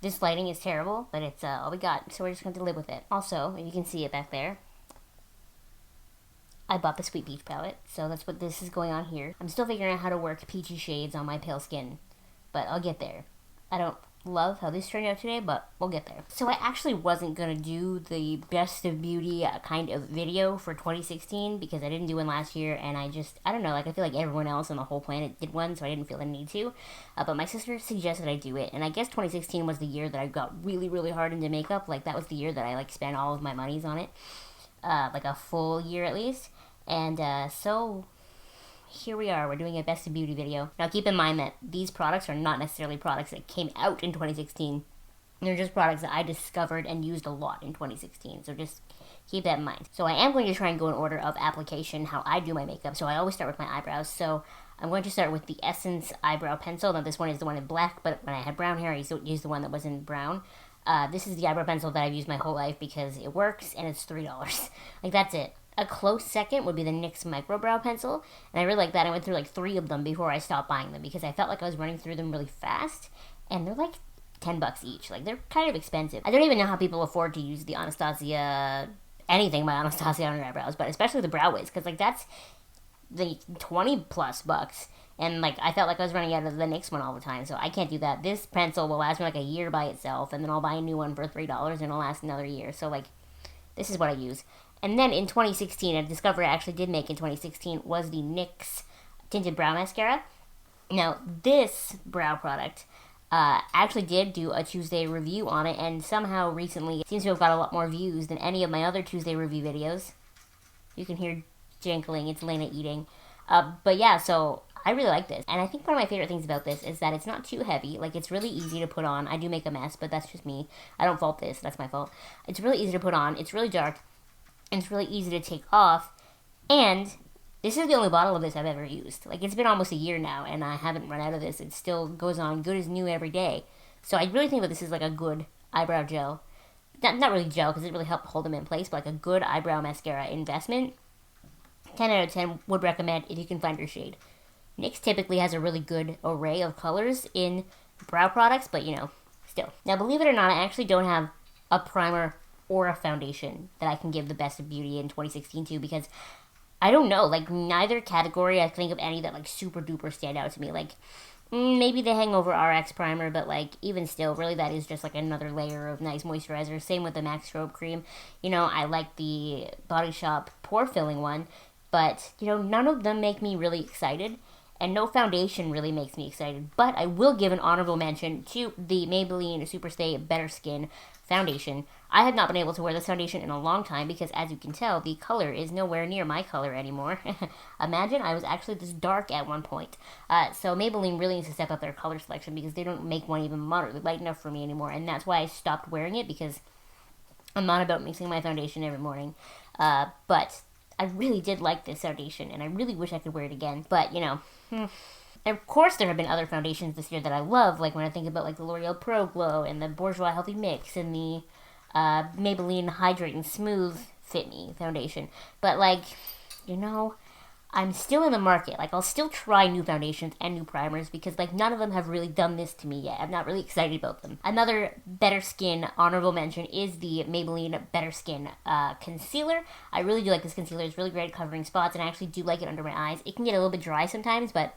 This lighting is terrible, but it's all we got, so we're just going to live with it. Also, if you can see it back there, I bought the Sweet Peach palette, so that's what this is going on here. I'm still figuring out how to work peachy shades on my pale skin, but I'll get there. I don't love how this turned out today, but we'll get there. So I actually wasn't going to do the best of beauty kind of video for 2016 because I didn't do one last year, and I don't know, like I feel like everyone else on the whole planet did one, so I didn't feel the need to. But my sister suggested I do it, and I guess 2016 was the year that I got really, really hard into makeup. Like that was the year that I like spent all of my monies on it, like a full year at least. And so here we are, we're doing a best of beauty video. Now keep in mind that these products are not necessarily products that came out in 2016. They're just products that I discovered and used a lot in 2016, so just keep that in mind. So I am going to try and go in order of application, how I do my makeup. So I always start with my eyebrows, so I'm going to start with the Essence Eyebrow Pencil. Now this one is the one in black, but when I had brown hair, I used the one that was in brown. This is the eyebrow pencil that I've used my whole life because it works, and it's $3. Like, that's it. A close second would be the NYX Micro Brow Pencil, and I really like that. I went through like 3 of them before I stopped buying them because I felt like I was running through them really fast, and they're like $10 each. Like, they're kind of expensive. I don't even know how people afford to use the Anastasia, anything by Anastasia on your eyebrows, but especially the Brow Wiz, because like that's the 20+ bucks, and like I felt like I was running out of the NYX one all the time, so I can't do that. This pencil will last me like a year by itself, and then I'll buy a new one for $3 and it'll last another year. So like, this is what I use. And then in 2016, a discovery I actually did make in 2016 was the NYX Tinted Brow Mascara. Now, this brow product actually did do a Tuesday review on it, and somehow recently it seems to have got a lot more views than any of my other Tuesday review videos. You can hear jinkling, it's Lena eating. But yeah, so I really like this. And I think one of my favorite things about this is that it's not too heavy. Like, it's really easy to put on. I do make a mess, but that's just me. I don't fault this, that's my fault. It's really easy to put on. It's really dark. And it's really easy to take off, and this is the only bottle of this I've ever used. Like, it's been almost a year now, and I haven't run out of this. It still goes on good as new every day. So I really think that this is like a good eyebrow gel. Not really gel, because it really helped hold them in place, but like a good eyebrow mascara investment. 10 out of 10 would recommend if you can find your shade. NYX typically has a really good array of colors in brow products, but you know, still. Now, believe it or not, I actually don't have a primer or a foundation that I can give the best of beauty in 2016 to, because I don't know, like, neither category I think of any that like super duper stand out to me. Like, maybe the Hangover RX primer, but like, even still, really that is just like another layer of nice moisturizer. Same with the MAC Strobe cream. You know, I like the Body Shop pore filling one, but you know, none of them make me really excited, and no foundation really makes me excited. But I will give an honorable mention to the Maybelline Superstay Better Skin foundation. I have not been able to wear this foundation in a long time because, as you can tell, the color is nowhere near my color anymore. Imagine, I was actually this dark at one point. So Maybelline really needs to step up their color selection because they don't make one even moderately light enough for me anymore, and that's why I stopped wearing it, because I'm not about mixing my foundation every morning. But I really did like this foundation, and I really wish I could wear it again. But, you know, and of course there have been other foundations this year that I love, like when I think about like the L'Oreal Pro Glow and the Bourjois Healthy Mix and the Maybelline Hydrate and Smooth Fit Me foundation. But like, you know, I'm still in the market. Like, I'll still try new foundations and new primers because like none of them have really done this to me yet. I'm not really excited about them. Another Better Skin honorable mention is the Maybelline Better Skin concealer. I really do like this concealer. It's really great at covering spots, and I actually do like it under my eyes. It can get a little bit dry sometimes, but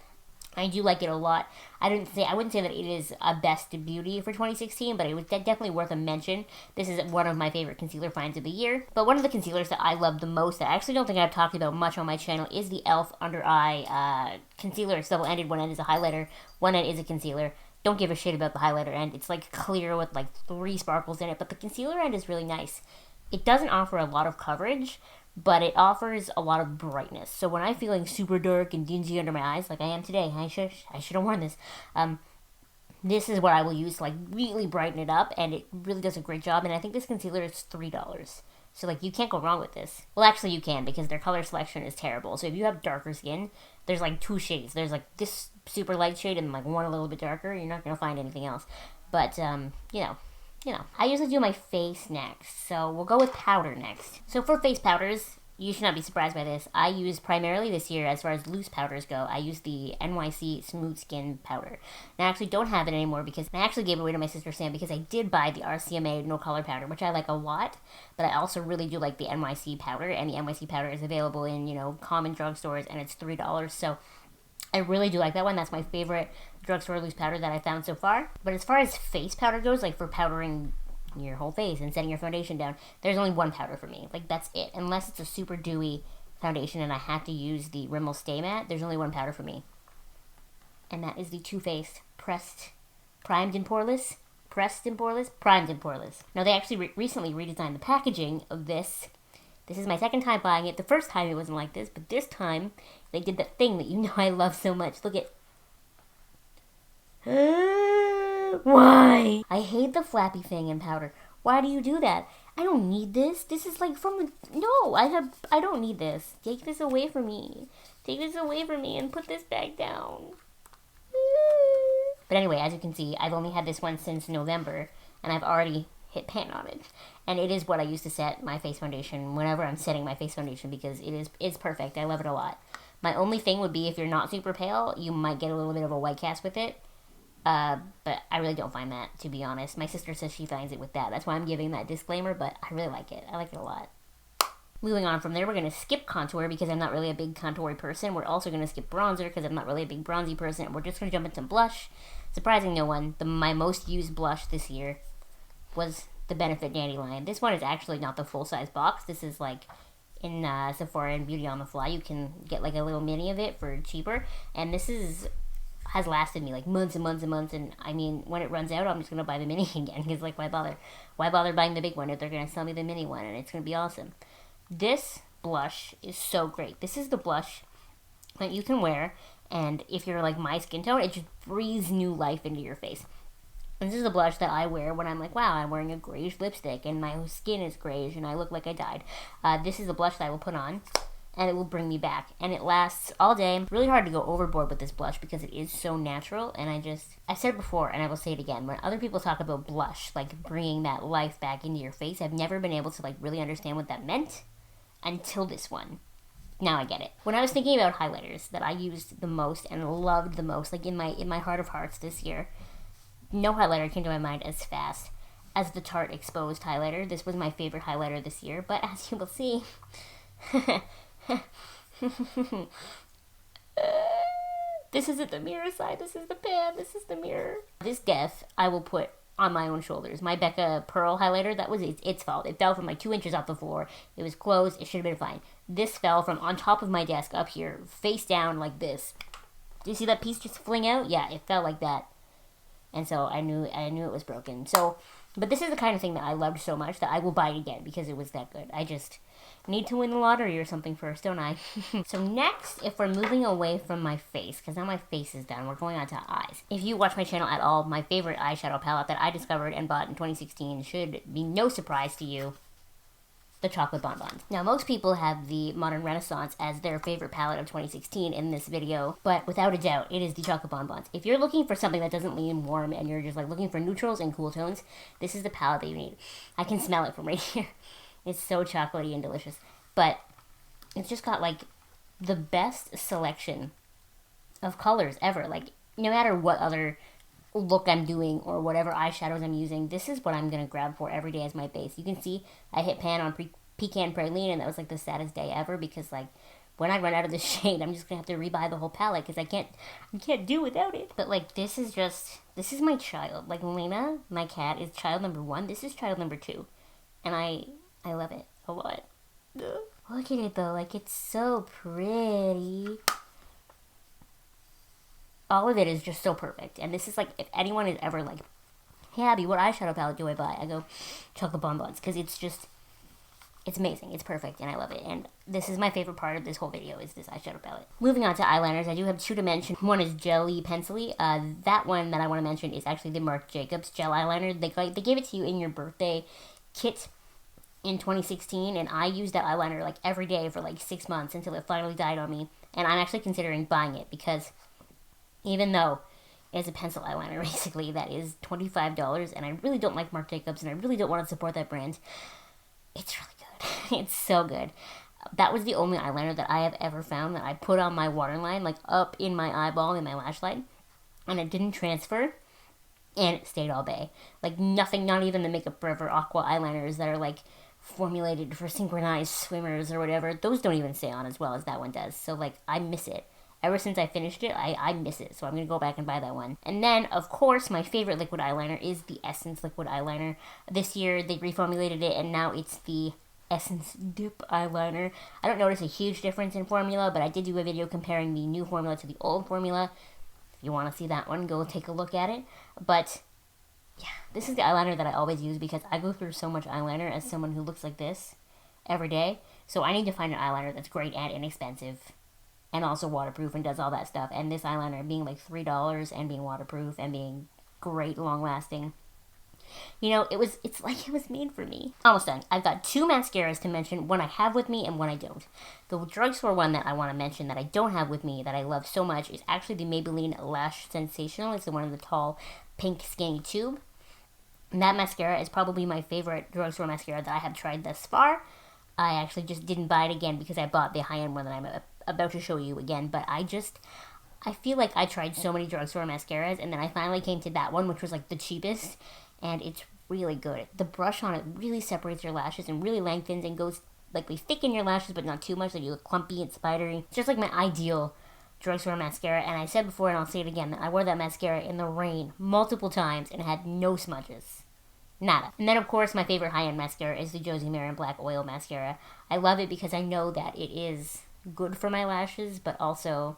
I do like it a lot. I wouldn't say that it is a best beauty for 2016, but it was definitely worth a mention. This is one of my favorite concealer finds of the year. But one of the concealers that I love the most, that I actually don't think I've talked about much on my channel, is the e.l.f. Under Eye concealer. It's double-ended. One end is a highlighter, one end is a concealer. Don't give a shit about the highlighter end. It's like clear with like 3 sparkles in it, but the concealer end is really nice. It doesn't offer a lot of coverage, but it offers a lot of brightness. So when I'm feeling super dark and dingy under my eyes, like I am today, I should have worn this. This is what I will use to like really brighten it up, and it really does a great job. And I think this concealer is $3. So like, you can't go wrong with this. Well, actually you can, because their color selection is terrible. So if you have darker skin, there's like 2 shades. There's like this super light shade and like one a little bit darker. You're not going to find anything else. But, you know, I usually do my face next, so we'll go with powder next. So for face powders, you should not be surprised by this. I use primarily this year, as far as loose powders go, I use the NYC Smooth Skin Powder. And I actually don't have it anymore because I actually gave it away to my sister Sam because I did buy the RCMA No Color Powder, which I like a lot. But I also really do like the NYC powder, and the NYC powder is available in, you know, common drugstores, and it's $3. So I really do like that one. That's my favorite drugstore loose powder that I found so far. But as far as face powder goes, like for powdering your whole face and setting your foundation down, there's only one powder for me. Like, that's it. Unless it's a super dewy foundation and I have to use the Rimmel Stay Matte, there's only one powder for me. And that is the Too Faced Primed and Poreless. Now, they actually recently redesigned the packaging of this. This is my second time buying it. The first time it wasn't like this, but this time they did that thing that you know I love so much. Look at... Why? I hate the flappy thing in powder. Why do you do that? I don't need this. This is like from... No, I don't need this. Take this away from me. Take this away from me and put this back down. But anyway, as you can see, I've only had this one since November, and I've already hit pan on it. And it is what I use to set my face foundation whenever I'm setting my face foundation, because it's perfect. I love it a lot. My only thing would be if you're not super pale, you might get a little bit of a white cast with it. But I really don't find that, to be honest. My sister says she finds it with that. That's why I'm giving that disclaimer, but I really like it. I like it a lot. Moving on from there, we're going to skip contour because I'm not really a big contoury person. We're also going to skip bronzer because I'm not really a big bronzy person. We're just going to jump into blush. Surprising no one, my most used blush this year was the Benefit Dandelion. This one is actually not the full-size box. This is like in Sephora and Beauty on the Fly. You can get like a little mini of it for cheaper. And this has lasted me like months and months and months, and I mean, when it runs out, I'm just gonna buy the mini again, because like, why bother buying the big one if they're gonna sell me the mini one, and it's gonna be awesome. This blush is so great. This is the blush that you can wear, and if you're like my skin tone, it just breathes new life into your face. And this is the blush that I wear when I'm like, wow, I'm wearing a grayish lipstick and my skin is grayish and I look like I died. This is the blush that I will put on, and it will bring me back, and it lasts all day. Really hard to go overboard with this blush because it is so natural, and I've said it before and I will say it again, when other people talk about blush, like bringing that life back into your face, I've never been able to like really understand what that meant until this one. Now I get it. When I was thinking about highlighters that I used the most and loved the most, like in my heart of hearts this year, no highlighter came to my mind as fast as the Tarte Exposed highlighter. This was my favorite highlighter this year, but as you will see, this isn't the mirror side, this is the pan, this is the mirror. This death I will put on my own shoulders. My Becca Pearl highlighter, that was its fault. It fell from like 2 inches off the floor. It was closed, it should have been fine. This fell from on top of my desk up here, face down like this. Do you see that piece just fling out? Yeah, it fell like that. And so I knew it was broken. So, but this is the kind of thing that I loved so much that I will buy it again because it was that good. I just need to win the lottery or something first, don't I? So next, if we're moving away from my face, because now my face is done, we're going on to eyes. If you watch my channel at all, my favorite eyeshadow palette that I discovered and bought in 2016 should be no surprise to you. The Chocolate Bonbons. Now, most people have the Modern Renaissance as their favorite palette of 2016 in this video, but without a doubt, it is the Chocolate Bonbons. If you're looking for something that doesn't lean warm and you're just like looking for neutrals and cool tones, this is the palette that you need. I can smell it from right here. It's so chocolatey and delicious, but it's just got like the best selection of colors ever. Like, no matter what other look I'm doing or whatever eyeshadows I'm using, this is what I'm going to grab for every day as my base. You can see I hit pan on Pecan Praline, and that was like the saddest day ever because like when I run out of this shade, I'm just going to have to rebuy the whole palette because I can't do without it. But like this is my child. Like Lena, my cat, is child number 1. This is child number 2. And I love it a lot. Look at it though, like it's so pretty. All of it is just so perfect. And this is like, if anyone is ever like, hey Abby, what eyeshadow palette do I buy? I go, Chocolate Bonbons, because it's amazing. It's perfect, and I love it. And this is my favorite part of this whole video, is this eyeshadow palette. Moving on to eyeliners, I do have 2 to mention. One is Jelly Pencil-y. That one that I want to mention is actually the Marc Jacobs gel eyeliner. They gave it to you in your birthday kit in 2016, and I used that eyeliner like every day for like 6 months until it finally died on me. And I'm actually considering buying it because even though it's a pencil eyeliner, basically, that is $25, and I really don't like Marc Jacobs, and I really don't want to support that brand, it's really good. It's so good. That was the only eyeliner that I have ever found that I put on my waterline, like up in my eyeball, in my lash line, and it didn't transfer, and it stayed all day. Like nothing, not even the Makeup Forever Aqua eyeliners that are like formulated for synchronized swimmers or whatever. Those don't even stay on as well as that one does. So like, I miss it. Ever since I finished it, I miss it. So I'm going to go back and buy that one. And then, of course, my favorite liquid eyeliner is the Essence liquid eyeliner. This year, they reformulated it, and now it's the Essence Dip eyeliner. I don't notice a huge difference in formula, but I did do a video comparing the new formula to the old formula. If you want to see that one, go take a look at it. But yeah, this is the eyeliner that I always use because I go through so much eyeliner as someone who looks like this every day. So I need to find an eyeliner that's great and inexpensive and also waterproof and does all that stuff. And this eyeliner being like $3 and being waterproof and being great, long-lasting. You know, it's like it was made for me. Almost done. I've got 2 mascaras to mention, one I have with me and one I don't. The drugstore one that I want to mention that I don't have with me that I love so much is actually the Maybelline Lash Sensational. It's the one in the tall pink skinny tube. And that mascara is probably my favorite drugstore mascara that I have tried thus far. I actually just didn't buy it again because I bought the high-end one that I'm about to show you again. But I feel like I tried so many drugstore mascaras, and then I finally came to that one, which was like the cheapest, and it's really good. The brush on it really separates your lashes and really lengthens and goes, like, we thicken your lashes, but not too much, so you look clumpy and spidery. It's just like my ideal drugstore mascara, and I said before, and I'll say it again, that I wore that mascara in the rain multiple times and had no smudges. Nada. And then, of course, my favorite high-end mascara is the Josie Maran Black Oil Mascara. I love it because I know that it is good for my lashes, but also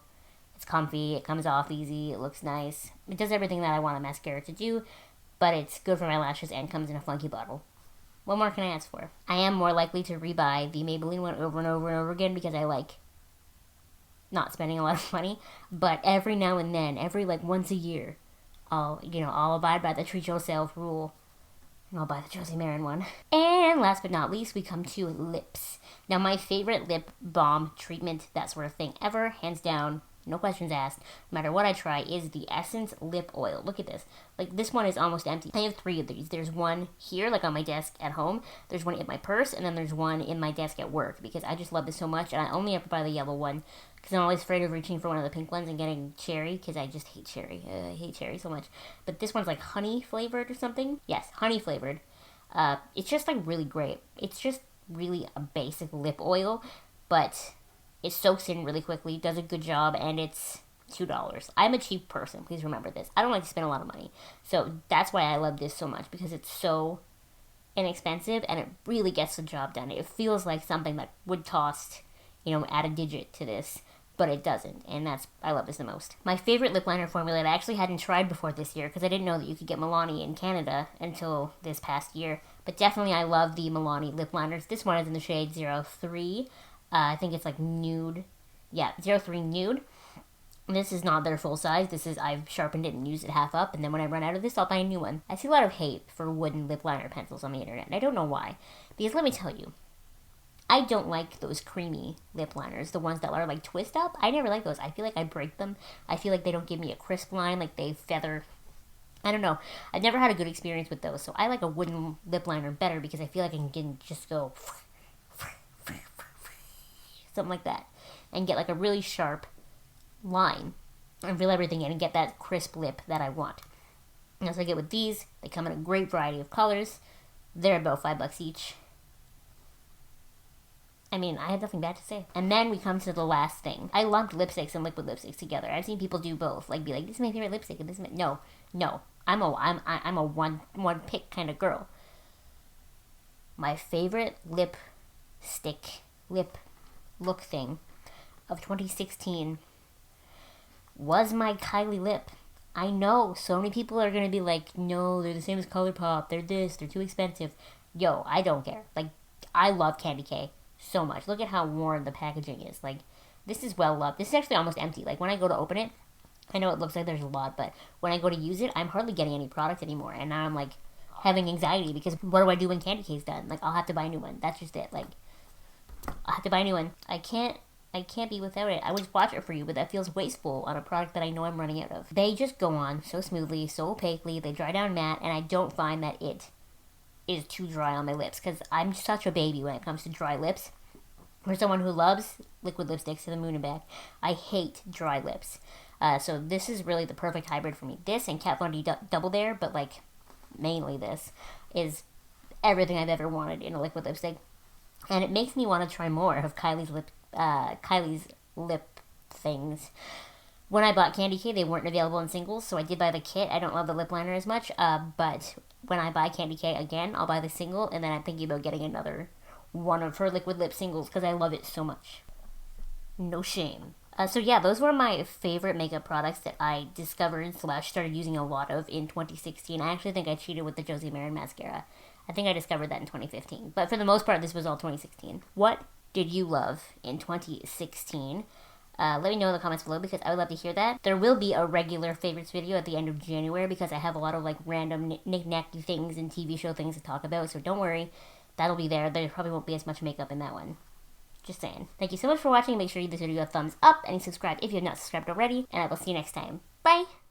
it's comfy, it comes off easy, it looks nice. It does everything that I want a mascara to do, but it's good for my lashes and comes in a funky bottle. What more can I ask for? I am more likely to rebuy the Maybelline one over and over and over again because I like not spending a lot of money, but every now and then, every like once a year, I'll abide by the treat yourself rule. I'll buy the Josie Maran one. And last but not least, we come to lips. Now, my favorite lip balm treatment, that sort of thing ever, hands down, no questions asked, no matter what I try, is the Essence Lip Oil. Look at this. Like, this one is almost empty. I have 3 of these. There's one here, like on my desk at home. There's one in my purse, and then there's one in my desk at work, because I just love this so much, and I only ever buy the yellow one, because I'm always afraid of reaching for one of the pink ones and getting cherry, because I just hate cherry. I hate cherry so much. But this one's like honey flavored or something. Yes, honey flavored. It's just like really great. It's just really a basic lip oil, but it soaks in really quickly, does a good job, and it's $2. I'm a cheap person, please remember this. I don't like to spend a lot of money. So that's why I love this so much, because it's so inexpensive, and it really gets the job done. It feels like something that would cost, add a digit to this, but it doesn't, and I love this the most. My favorite lip liner formula that I actually hadn't tried before this year, because I didn't know that you could get Milani in Canada until this past year, but definitely I love the Milani lip liners. This one is in the shade 03. I think it's like nude. Yeah, 03 nude. This is not their full size. I've sharpened it and used it half up, and then when I run out of this, I'll buy a new one. I see a lot of hate for wooden lip liner pencils on the internet, and I don't know why. Because let me tell you, I don't like those creamy lip liners, the ones that are like twist up. I never like those. I feel like I break them. I feel like they don't give me a crisp line, like they feather. I don't know. I've never had a good experience with those, so I like a wooden lip liner better because I feel like I can just go something like that, and get like a really sharp line and fill everything in and get that crisp lip that I want. And as I get with these, they come in a great variety of colors. They're about $5 each. I mean, I have nothing bad to say. And then we come to the last thing. I lumped lipsticks and liquid lipsticks together. I've seen people do both, like be like, this is my favorite lipstick, and this is no. I'm a one pick kind of girl. My favorite lip look thing of 2016 was my Kylie lip. I know so many people are gonna be like, no, they're the same as ColourPop, they're too expensive. Yo, I don't care. Like, I love Candy K so much. Look at how worn the packaging is. Like, this is well loved. This is actually almost empty. Like, when I go to open it, I know it looks like there's a lot, but when I go to use it, I'm hardly getting any product anymore, and now I'm like having anxiety because what do I do when Candy K's done? Like, I'll have to buy a new one. That's just it. Like, I have to buy a new one. I can't be without it. I would watch it for you, but that feels wasteful on a product that I know I'm running out of. They just go on so smoothly, so opaquely. They dry down matte, and I don't find that it is too dry on my lips, because I'm such a baby when it comes to dry lips. For someone who loves liquid lipsticks to the moon and back, I hate dry lips. So this is really the perfect hybrid for me. This and Kat Von D Double Dare, but like mainly this, is everything I've ever wanted in a liquid lipstick. And it makes me want to try more of Kylie's lip things. When I bought Candy K, they weren't available in singles, so I did buy the kit. I don't love the lip liner as much, but when I buy Candy K again, I'll buy the single, and then I'm thinking about getting another one of her liquid lip singles because I love it so much. No shame. So yeah, those were my favorite makeup products that I discovered / started using a lot of in 2016. I actually think I cheated with the Josie Maran mascara. I think I discovered that in 2015. But for the most part, this was all 2016. What did you love in 2016? Let me know in the comments below because I would love to hear that. There will be a regular favorites video at the end of January because I have a lot of like random knick-knacky things and TV show things to talk about. So don't worry, that'll be there. There probably won't be as much makeup in that one. Just saying. Thank you so much for watching. Make sure you give this video a thumbs up and subscribe if you have not subscribed already. And I will see you next time. Bye!